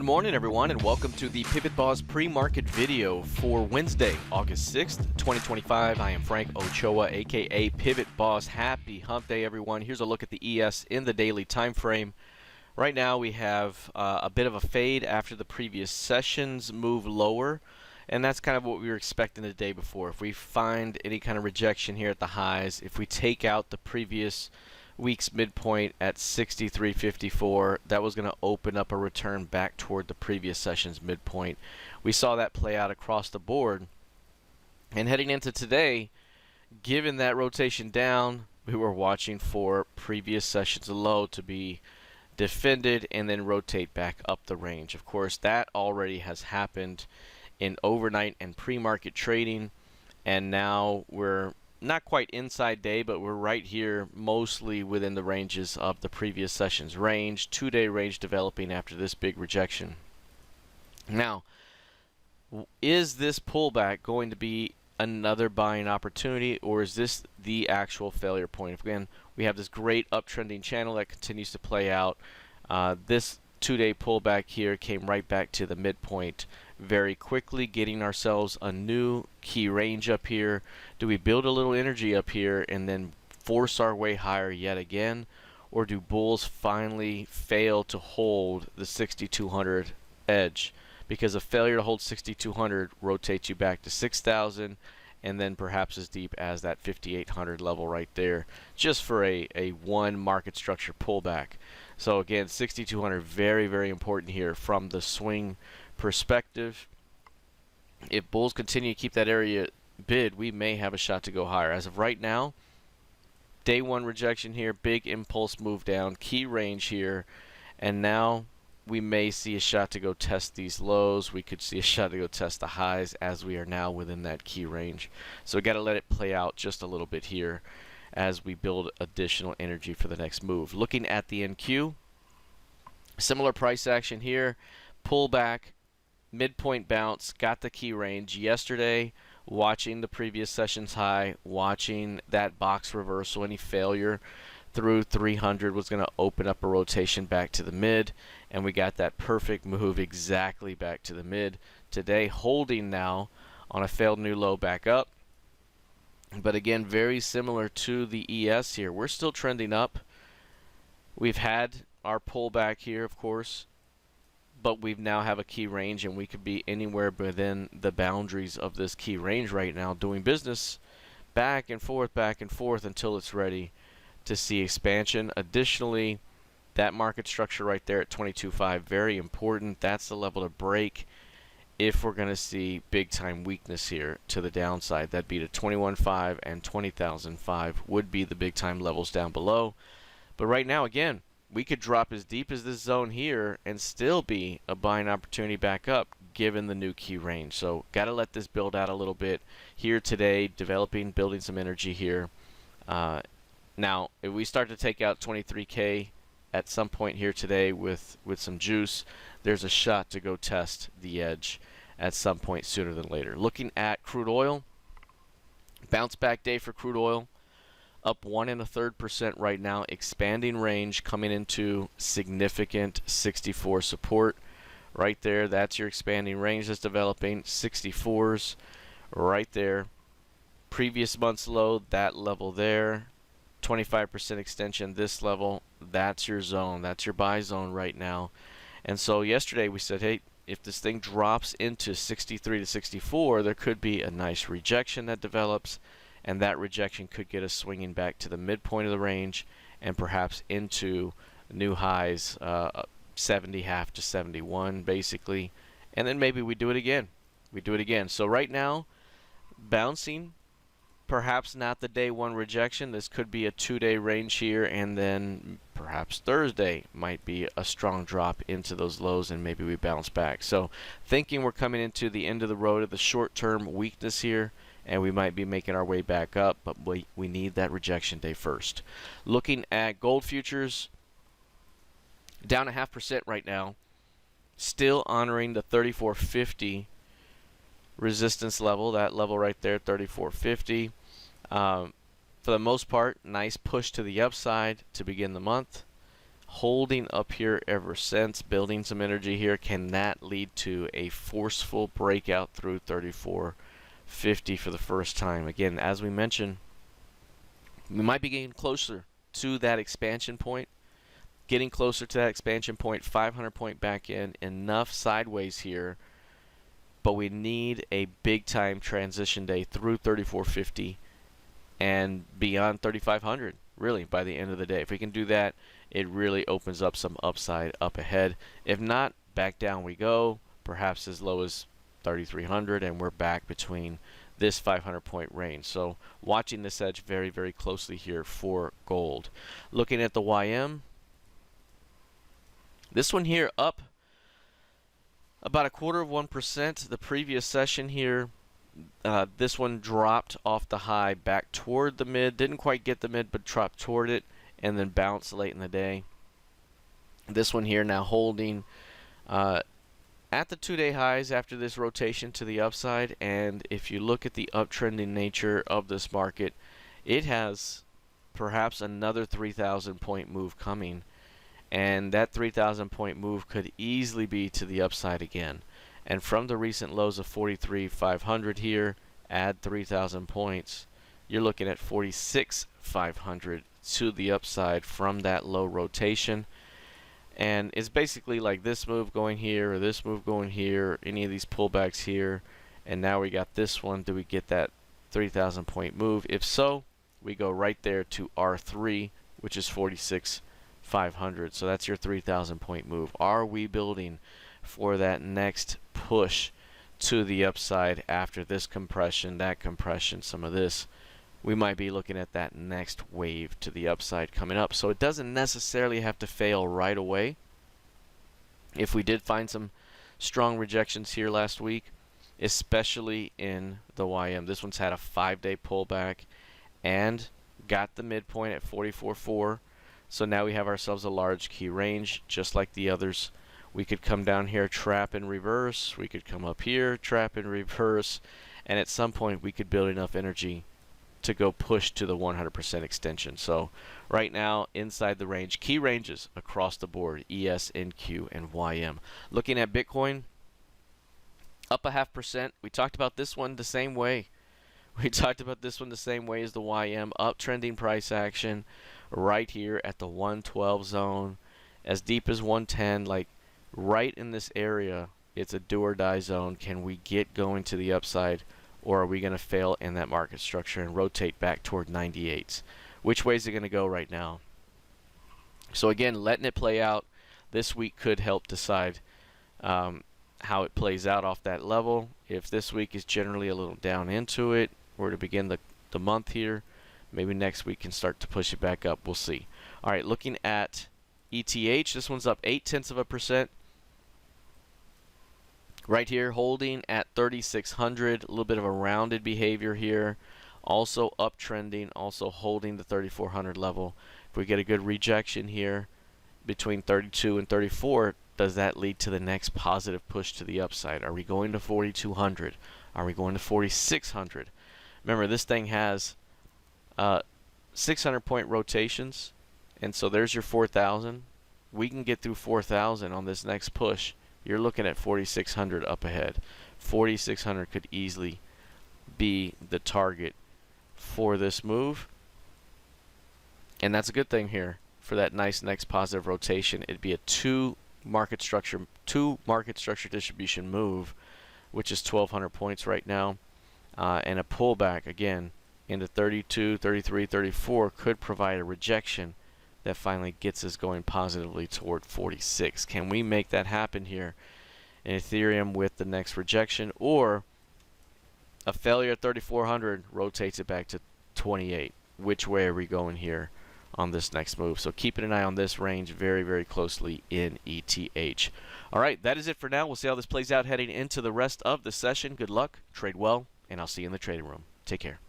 morning, everyone, and welcome to the PivotBoss pre-market video for Wednesday, August 6th, 2025. I am Frank Ochoa, aka PivotBoss. Happy hump day, everyone. Here's a look at the ES in the daily time frame. Right now, we have a bit of a fade after the previous sessions move lower, and that's kind of what we were expecting the day before. If we find any kind of rejection here at the highs, if we take out the previous week's midpoint at 63.54, that was going to open up a return back toward the previous session's midpoint. We saw that play out across the board, and heading into today, given that rotation down, we were watching for previous session's low to be defended and then rotate back up the range. Of course, that already has happened in overnight and pre-market trading, and now we're not quite inside day, but we're right here mostly within the ranges of the previous session's range. 2-day range developing after this big rejection. Now, is this pullback going to be another buying opportunity, or is this the actual failure point? Again, we have this great uptrending channel that continues to play out. This 2-day pullback here came right back to the midpoint very quickly, getting ourselves a new key range up here. Do we build a little energy up here and then force our way higher yet again, or do bulls finally fail to hold the 6200 edge? Because a failure to hold 6200 rotates you back to 6000 and then perhaps as deep as that 5800 level right there, just for a one market structure pullback. So again, 6200 very important here from the swing perspective. If bulls continue to keep that area bid, we may have a shot to go higher. As of right now, day one rejection here, big impulse move down, key range here, and now we may see a shot to go test these lows. We could see a shot to go test the highs as we are now within that key range. So we got to let it play out just a little bit here as we build additional energy for the next move. Looking at the NQ, similar price action here, pullback, midpoint bounce, got the key range yesterday, watching the previous session's high, watching that box reversal. Any failure through 300 was going to open up a rotation back to the mid, and we got that perfect move exactly back to the mid. Today, holding now on a failed new low back up. But again, very similar to the ES here. We're still trending up. We've had our pullback here, of course, but we now have a key range, and we could be anywhere within the boundaries of this key range right now, doing business back and forth until it's ready to see expansion. Additionally, that market structure right there at 22.5, very important. That's the level to break if we're going to see big time weakness here to the downside. That'd be to 21.5 and 20,005 would be the big time levels down below. But right now, again, we could drop as deep as this zone here and still be a buying opportunity back up given the new key range. So got to let this build out a little bit here today, building some energy here. Now, if we start to take out 23K at some point here today with some juice, there's a shot to go test the edge at some point sooner than later. Looking at crude oil, bounce back day for crude oil, up 1 1/3% right now, expanding range coming into significant 64 support right there. That's your expanding range that's developing. 64s right there. Previous month's low, that level there. 25% extension, this level, that's your zone. That's your buy zone right now. And so yesterday we said, hey, if this thing drops into 63 to 64, there could be a nice rejection that develops, and that rejection could get us swinging back to the midpoint of the range and perhaps into new highs, 70.5 to 71 basically, and then maybe we do it again. So right now, bouncing, perhaps not the day one rejection. This could be a 2-day range here, and then perhaps Thursday might be a strong drop into those lows, and maybe we bounce back. So thinking we're coming into the end of the road of the short-term weakness here, and we might be making our way back up, but we need that rejection day first. Looking at gold futures, down 0.5% right now, still honoring the 34.50 resistance level, that level right there, 34.50. For the most part, nice push to the upside to begin the month. holding up here ever since, building some energy here. Can that lead to a forceful breakout through 3450 for the first time? Again, as we mentioned, we might be getting closer to that expansion point. Getting closer to that expansion point, 500 point back in, enough sideways here, but we need a big time transition day through 3450 and beyond 3500, really, by the end of the day. If we can do that, it really opens up some upside up ahead. If not, back down we go, perhaps as low as 3300, and we're back between this 500 point range. So watching this edge very, very closely here for gold. Looking at the YM, this one here up about 1/4%. The previous session here, this one dropped off the high back toward the mid. Didn't quite get the mid, but dropped toward it and then bounced late in the day. This one here now holding at the 2-day highs after this rotation to the upside. And if you look at the uptrending nature of this market, it has perhaps another 3,000 point move coming. And that 3,000 point move could easily be to the upside again. And from the recent lows of 43,500 here, add 3,000 points, you're looking at 46,500 to the upside from that low rotation. And it's basically like this move going here, or this move going here, any of these pullbacks here, and now we got this one. Do we get that 3,000 point move? If so, we go right there to R3, which is 46,500. So that's your 3,000 point move. Are we building for that next push to the upside after this compression, that compression, some of this? We might be looking at that next wave to the upside coming up. So it doesn't necessarily have to fail right away. If we did find some strong rejections here last week, especially in the YM, this one's had a 5-day pullback and got the midpoint at 44.4. So now we have ourselves a large key range, just like the others. We could come down here, trap and reverse. We could come up here, trap and reverse. And at some point, we could build enough energy to go push to the 100% extension. So right now, inside the range, key ranges across the board, ES, NQ, and YM. Looking at Bitcoin, up 0.5%. We talked about this one the same way. We talked about this one the same way as the YM. Uptrending price action right here at the 112 zone, as deep as 110, like right in this area. It's a do or die zone. Can we get going to the upside, or are we going to fail in that market structure and rotate back toward 98s? Which way is it going to go right now? So again, letting it play out this week could help decide how it plays out off that level. If this week is generally a little down into it, or to begin the month here, maybe next week can start to push it back up. We'll see. All right, looking at ETH, this one's up 0.8%. Right here, holding at 3,600. A little bit of a rounded behavior here. Also uptrending, also holding the 3,400 level. If we get a good rejection here between 32 and 34, does that lead to the next positive push to the upside? Are we going to 4,200? Are we going to 4,600? Remember, this thing has 600 point rotations, and so there's your 4,000. We can get through 4,000 on this next push. You're looking at 4,600 up ahead. 4,600 could easily be the target for this move, and that's a good thing here for that nice next positive rotation. It'd be a two market structure distribution move, which is 1,200 points right now, and a pullback again into 32, 33, 34 could provide a rejection that finally gets us going positively toward 46. Can we make that happen here in Ethereum with the next rejection, or a failure at 3,400 rotates it back to 28? Which way are we going here on this next move? So keeping an eye on this range very, very closely in ETH. All right, that is it for now. We'll see how this plays out heading into the rest of the session. Good luck, trade well, and I'll see you in the trading room. Take care.